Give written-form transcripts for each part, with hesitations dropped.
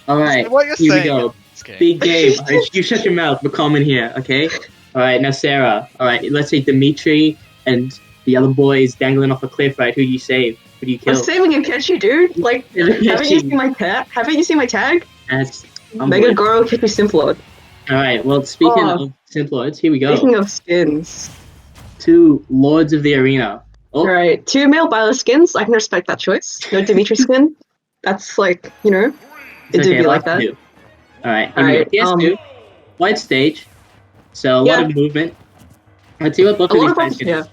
Alright, What you're here we saying go. this game. Big game. Alright, you shut your mouth. We're calming here, okay? Alright, now Sarah. Alright, let's say Dimitri and the other boy is dangling off a cliff, right? Who do you save? Who do you kill? I'm saving Akechi, dude. Like, haven't you seen my tag? Haven't you seen my tag? That's Mega Goro Kippy Simplord. Alright, well, speaking of Simp Lords, here we go. Speaking of skins. 2 Lords of the Arena. Oh. Alright, 2 male Byleth skins. I can respect that choice. No Dimitri skin. That's like, you know, it do be like that. Alright, PS2. Wide stage. So a lot of movement. Let's see what both of these guys can do.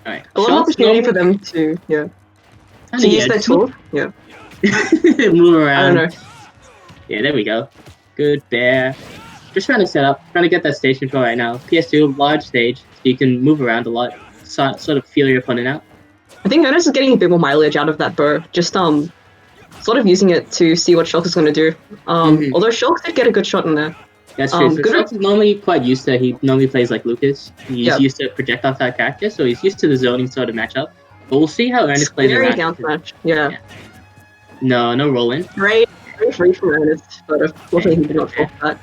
Alright. A lot of opportunity for them to, to use their tool. Yeah. Move around. I don't know. Yeah, there we go. Good there. Just trying to set up, trying to get that stage control right now. PS2, large stage, so you can move around a lot, sort of feel your opponent out. I think Ernest is getting a bit more mileage out of that bow. Just sort of using it to see what Shulk is going to do. Although Shulk did get a good shot in there. That's true. So Shulk is normally quite used to, he normally plays like Lucas. He's used to project off that character, so he's used to the zoning sort of matchup. But we'll see how Ernest plays around. Very down smash, yeah. No rolling. Great free from Ernest, but unfortunately he did not fall for that.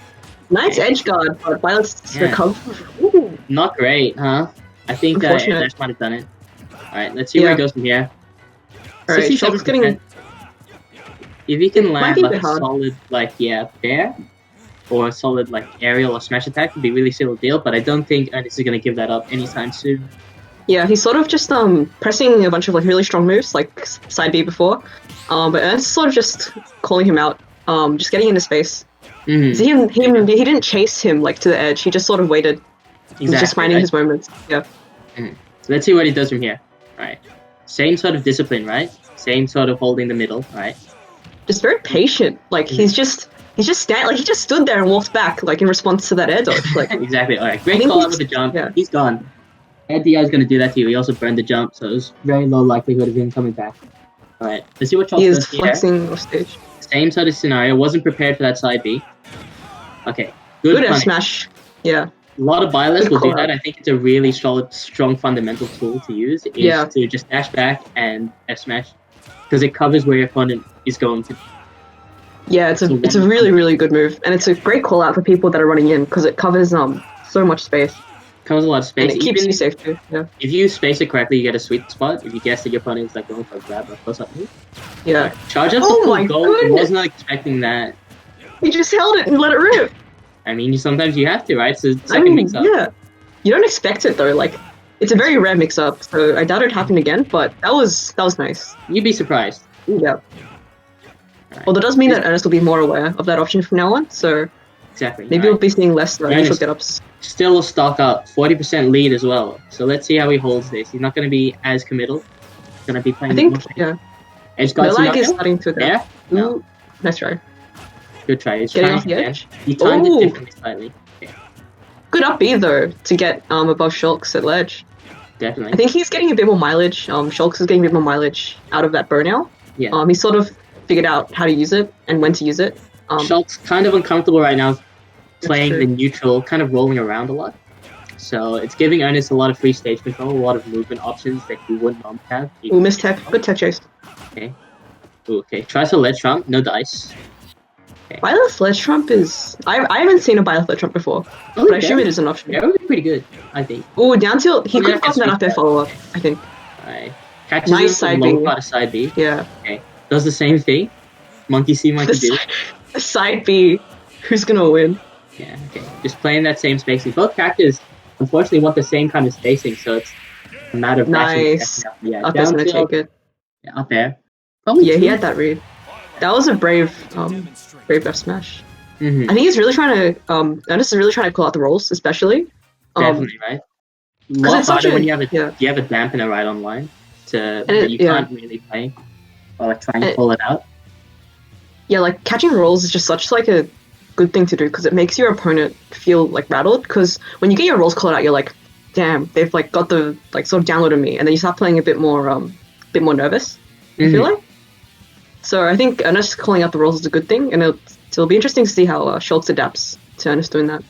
Nice edge guard, but Byleth's recovery. Not great, huh? I think Dash might have done it. Alright, let's see where it goes from here. Alright, Shulk's getting... If he can land like a solid, bear, or a solid, aerial or smash attack, would be really still a deal, but I don't think Ernest is going to give that up anytime soon. Yeah, he's sort of just pressing a bunch of really strong moves, like side B before, but Ernest is sort of just calling him out, just getting into space. He didn't chase him to the edge. He just sort of waited. He was just minding his moments. Yeah. So let's see what he does from here. All right. Same sort of discipline, right? Same sort of holding the middle, right? Just very patient. He's just he just stood there and walked back in response to that air dodge. Exactly. All right. Great call out with the jump. Yeah. He's gone. Ed Diaz is going to do that to you. He also burned the jump, so there's very low likelihood of him coming back. All right. Let's see what Charles does here. He is flexing off stage. Same sort of scenario. Wasn't prepared for that side B. Okay. Good F smash. Yeah. A lot of Byleth will do that. I think it's a really strong fundamental tool to use. To just dash back and F smash, because it covers where your opponent is going to. Yeah, it's a really, really good move, and it's a great call out for people that are running in because it covers so much space. Covers a lot of space. And it keeps you safe too. Yeah. If you space it correctly, you get a sweet spot. If you guess that your opponent is going for a grab or close up move. Yeah. Charge up the full goal. I was not expecting that. He just held it and let it rip. I mean, sometimes you have to, right? So second mix up. Yeah. You don't expect it though. It's a very rare mix up, so I doubt it happened again. But that was nice. You'd be surprised. Yeah. Right. Although it does mean that Ernest will be more aware of that option from now on. So maybe we'll be seeing less initial get-ups. Still stock up, 40% lead as well. So let's see how he holds this. He's not going to be as committal. He's going to be playing. I think Edge guard is starting to. Yeah. No. Nice try. Good try. He's getting off the edge. He timed it differently slightly. Yeah. Good up B though to get above Shulk's at ledge. Definitely. I think he's getting a bit more mileage. Shulk's is getting a bit more mileage out of that bow now. Yeah. He's sort of figured out how to use it and when to use it. Shulk's kind of uncomfortable right now playing the neutral, kind of rolling around a lot. So it's giving Ernest a lot of free stage control, a lot of movement options that he wouldn't normally have. Ooh, missed tech. Good tech chase. Okay. Ooh, okay. Tries to ledge trump, no dice. Okay. Byleth ledge trump is... I haven't seen a Byleth ledge trump before, but I assume it is an option. Yeah, it would be pretty good, I think. Ooh, down tilt. He could have gotten that up there follow-up, I think. Alright. Catches the low part of side B. Yeah. Okay. Does the same thing. Monkey see, monkey do. The side B. Who's gonna win? Yeah, okay. Just playing that same spacing. Both characters, unfortunately, want the same kind of spacing, so it's a matter of... Nice. Yeah, up air's gonna take it. Yeah, up air. Probably he had that read. That was a brave F smash. I think he's really trying to... Ernest is really trying to call out the rolls, especially. Definitely, right? A lot harder when you have a dampener right online that you can't really play or try and pull it out. Yeah, catching rolls is just such a good thing to do because it makes your opponent feel rattled. Because when you get your rolls called out, you're like, damn, they've got the sort of downloaded me, and then you start playing a bit more nervous. I feel like. So I think Ernest calling out the rolls is a good thing, and it'll be interesting to see how Shulk adapts to Ernest doing that.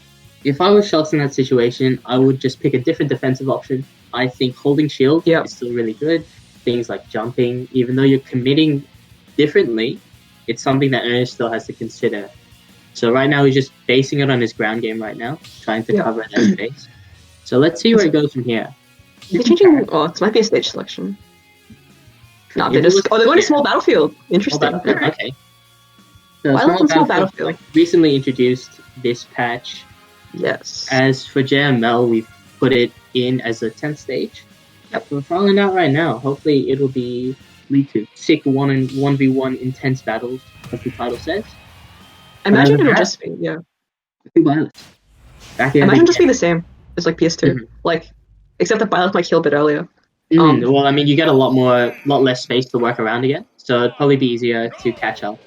If I was Shulk in that situation, I would just pick a different defensive option. I think holding shield is still really good. Things like jumping, even though you're committing differently, it's something that Ernest still has to consider. So right now he's just basing it on his ground game right now, trying to cover that space. So let's see where it goes from here. They're changing. Oh, this might be a stage selection. No, they're just. Oh, they're going to small battlefield. Interesting. Okay. So Small battlefield. Like, recently introduced this patch. Yes. As for JML, we've put it in as a 10th stage. Yep. We're following out right now. Hopefully it'll lead to sick 1v1 intense battles, as the title says. I imagine it'll just be, Byleth. I imagine just be the same as like PS2. Like, except that Byleth might kill a bit earlier. Well, I mean, you get a lot less space to work around again, so it'd probably be easier to catch up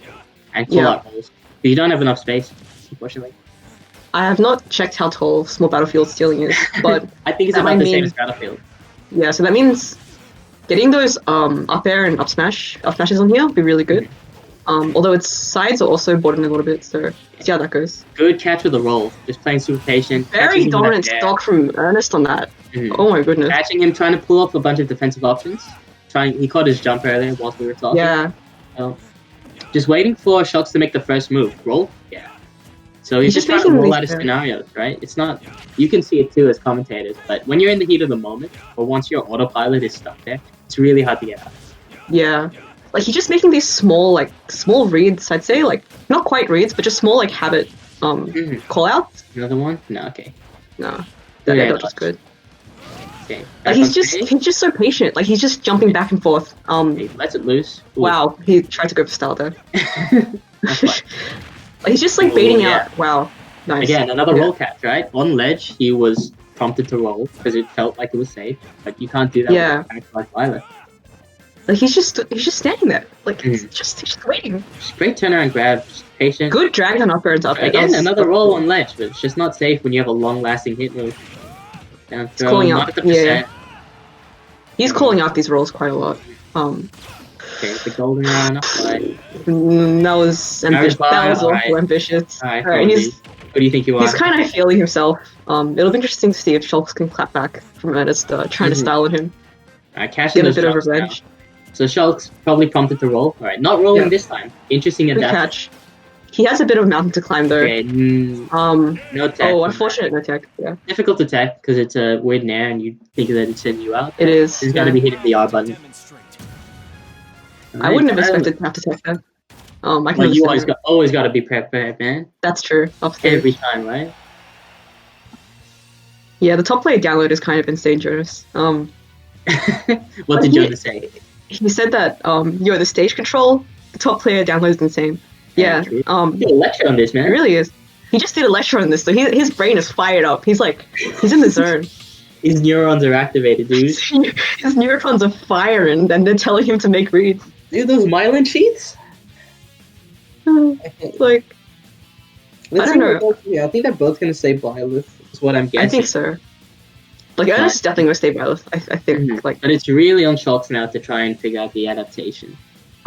and call out rolls. But you don't have enough space, unfortunately. I have not checked how tall small battlefield stealing is, but I think it's about the same as Battlefield. Yeah, so that means getting those up air and up smashes on here would be really good. Although its sides are also bottoming a little bit, so see how that goes. Good catch with the roll, just playing super patient. Very dominant stock from Ernest on that. Oh my goodness. Catching him, trying to pull off a bunch of defensive options. He caught his jump earlier whilst we were talking. Yeah. Just waiting for Shulks to make the first move. Roll? Yeah. So he's just trying to roll out of scenarios, right? It's not... You can see it too as commentators, but when you're in the heat of the moment, or once your autopilot is stuck there, it's really hard to get out. Yeah. Like, he's just making these small reads, I'd say. Like, not quite reads, but just small, like, habit call-outs. Another one? No, okay. No. They're just good. Okay. Like, he's just so patient. Like, he's just jumping back and forth. He lets it loose. Ooh. Wow, he tried to go for style there. Like, he's just, like, baiting out. Wow. Nice. Again, another roll catch, right? On ledge, he was prompted to roll because it felt like it was safe. But you can't do that with a like Byleth. Like, he's just standing there. Like, he's just waiting. Just great turnaround grab, just patient. Good drag on upwards up. Again, another roll on ledge, but it's just not safe when you have a long-lasting hit move. Down throw, calling out. Yeah. He's calling out these rolls quite a lot. Okay, the golden round upside. That was ambitious. That was awful ambitious. Alright, what do you think you are? He's kind of feeling himself. It'll be interesting to see if Shulks can clap back from Ernest trying to style at him. Alright, cashing get a bit of revenge. Now. So Shulks probably prompted to roll. Alright, not rolling this time. Interesting adapt. Catch. He has a bit of a mountain to climb though. Okay, no tech. Oh, unfortunate no tech. Yeah. Difficult to tech because it's a weird nair and you think that it's sending you out. It is. He's got to be hitting the R button. I wouldn't have expected to have to tech that. I can you always got to be prepared, man. That's true. Every time, right? Yeah, the top player download is kind of insane, Jonas. What did Jonas say? He said that the stage control, the top player download is insane. Yeah. He did a lecture on this, man. It really is. He just did a lecture on this, so his brain is fired up. He's in the zone. His neurons are activated, dude. His neurons are firing, and they're telling him to make reads. Dude, those myelin sheets? Like, I don't know. I think they're both going to say Byleth, is what I'm guessing. I think so. Like, Ernest is definitely going to stay Byleth, I think. Like, but it's really on Shulks now to try and figure out the adaptation.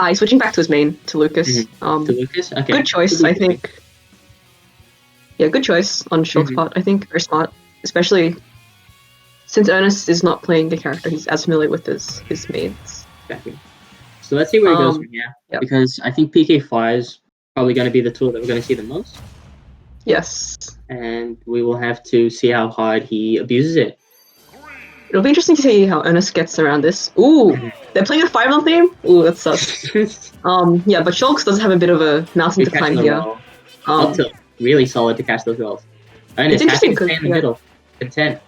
He's switching back to his main, to Lucas. To Lucas? Okay. Good choice, I think. Yeah, good choice on Shulks' part, I think. Very smart. Especially since Ernest is not playing a character he's as familiar with as his mains. Exactly. So let's see where he goes from here. Yep. Because I think PK Fire is probably going to be the tool that we're going to see the most. Yes. And we will have to see how hard he abuses it. It'll be interesting to see how Ernest gets around this. Ooh, they're playing a 5-0 theme? Ooh, that sucks. Yeah, but Shulks does have a bit of a mountain to climb here. Really solid to catch those rolls. It's interesting because in the middle. Content.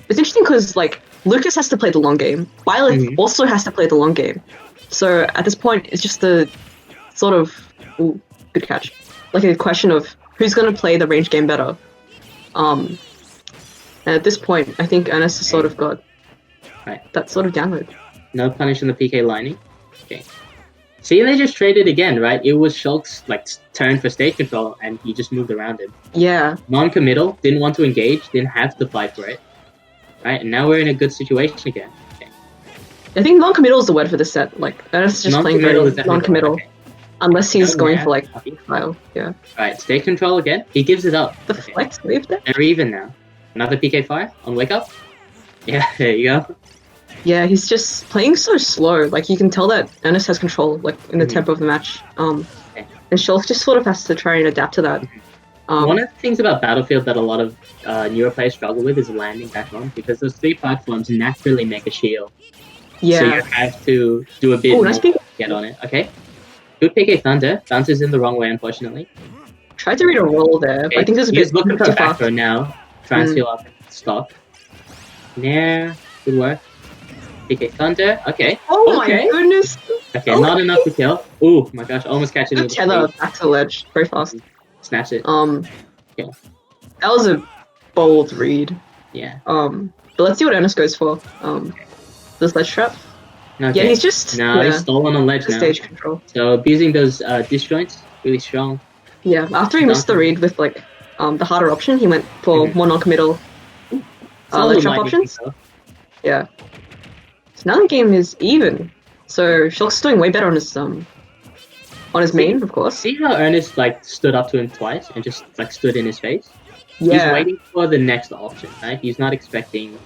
It's interesting because like Lucas has to play the long game. Byleth also has to play the long game. So at this point, it's just the sort of good catch. Like a question of who's going to play the range game better. And at this point, I think Ernest has sort of got that sort of download. No punish on the PK lining. Okay. See, they just traded again, right? It was Shulks' turn for stage control, and he just moved around him. Yeah. Non-committal, didn't want to engage, didn't have to fight for it. Right, and now we're in a good situation again. Okay. I think non-committal is the word for this set. Like, Ernest is just playing very non-committal. Okay. Unless he's going for, like, file. Yeah. Right, stage control again. He gives it up. The flex wave there? They're even now. Another PK fire on wake up. Yeah, there you go. Yeah, he's just playing so slow. Like you can tell that Ernest has control, like in the tempo of the match. Okay. And Schultz just sort of has to try and adapt to that. One of the things about Battlefield that a lot of newer players struggle with is landing back on, because those 3 platforms naturally make a shield. Yeah. So you have to do a bit more to get on it. Okay. Good PK Thunder. Bounces in the wrong way, unfortunately. Tried to read a roll there, but I think there's a He's bit looking for too a back fast. throw now. Try and steal up stock. Yeah, good work. PK Thunder. Okay. Oh my goodness. Okay, not enough to kill. Ooh, my gosh, almost catching it with tether back to the ledge very fast. Snatch it. Yeah. That was a bold read. Yeah. But let's see what Ernest goes for. This ledge trap. Okay. Yeah, he's just he's stolen on ledge now. Stage control. So abusing those disjoints, really strong. Yeah, after he missed the read with like the harder option, he went for more non-committal ledge trap options. Yeah. So now the game is even. So Schultz is doing way better on his main, of course. See how Ernest like stood up to him twice and just like stood in his face? Yeah. He's waiting for the next option, right? He's not expecting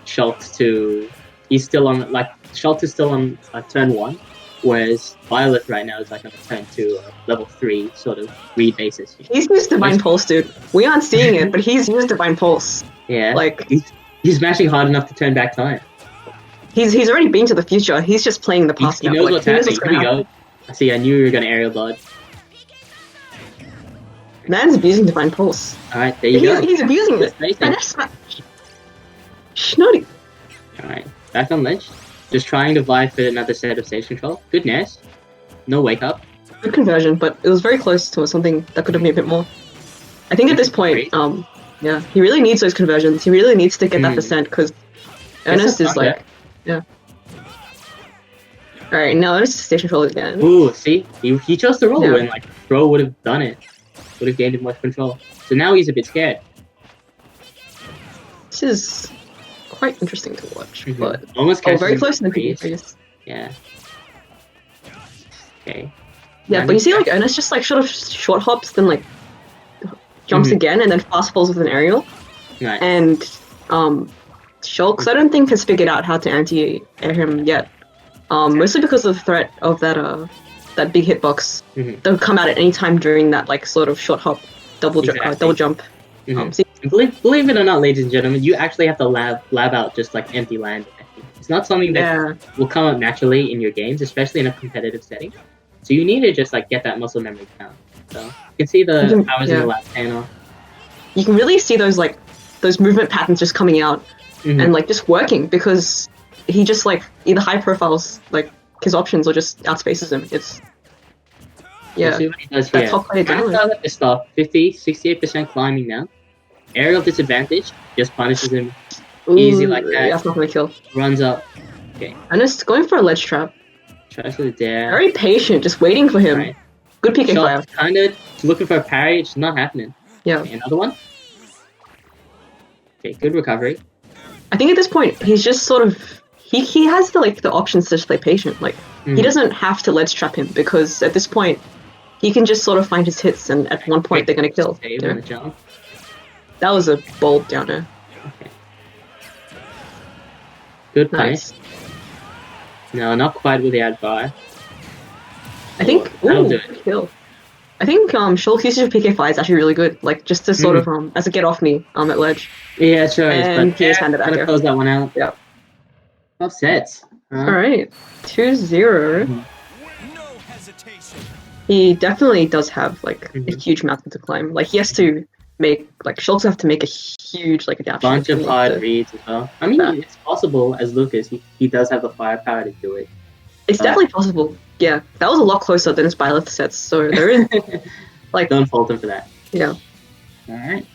Schultz to. He's still on Schultz is still on turn 1, whereas Byleth right now is like on a turn 2 or level 3 sort of read basis. He's used Divine Pulse, dude. We aren't seeing it, but he's used Divine Pulse. Yeah. Like he's mashing hard enough to turn back time. He's already been to the future. He's just playing the past now. He knows what's happening. Here we go. See, I knew you were gonna aerial dodge. Man's abusing Divine Pulse. Alright, there you go. He's abusing it. Snotty. Alright, back on ledge. Just trying to vie for another set of stage control. Good nest. No wake up. Good conversion, but it was very close to something that could have been a bit more. I think at this point, yeah, he really needs those conversions. He really needs to get that percent, because Ernest is like, yeah. Alright, now Ernest is stage control again. Ooh, see? He chose the roll when like throw would have done it. Would have gained him much control. So now he's a bit scared. This is quite interesting to watch, but almost very close to the previous. Yeah. Okay. Yeah, but you see like Ernest just like sort of short hops, then like jumps again, and then fast falls with an aerial. Right. And Schultz, I don't think has figured out how to anti-air him yet. Mostly because of the threat of that big hitbox that would come out at any time during that like sort of short hop double jump. Believe it or not, ladies and gentlemen, you actually have to lab out just like empty land. It's not something that will come up naturally in your games, especially in a competitive setting. So you need to just like get that muscle memory down. So you can see the powers in the last panel. You can really see those movement patterns just coming out and like just working, because he just like either high profiles like his options or just outspaces him. It's Let's see what he does here. Top player down. At the start, 68% climbing now. Aerial disadvantage, just punishes him easy like that. That's not gonna kill. Runs up. Okay. Ernest going for a ledge trap. Tries for the dare. Very patient, just waiting for him. Right. Good PK fire. Kind of looking for a parry, it's not happening. Yeah. Okay, another one. Okay, good recovery. I think at this point he's just sort of he has the options to just play patient. Like he doesn't have to ledge trap him, because at this point he can just sort of find his hits, and at one point they're gonna kill. On the jump. That was a bold downer. Okay. Good punish. No, not quite with the ad bar. I think kill. I think Schultz usage of PK5 is actually really good. Like just to sort of as a get off me at ledge. Yeah, sure is. And But he just handed back here. Close that one out. Yeah. Upsets. Alright. 2-0. He definitely does have like a huge mountain to climb. Like he has to make Schultz have to make a huge adaptation. Bunch of hard reads as well. I mean, it's possible as Lucas. He does have the firepower to do it. It's definitely possible. Yeah, that was a lot closer than his Byleth sets. So there is don't fault him for that. Yeah. All right.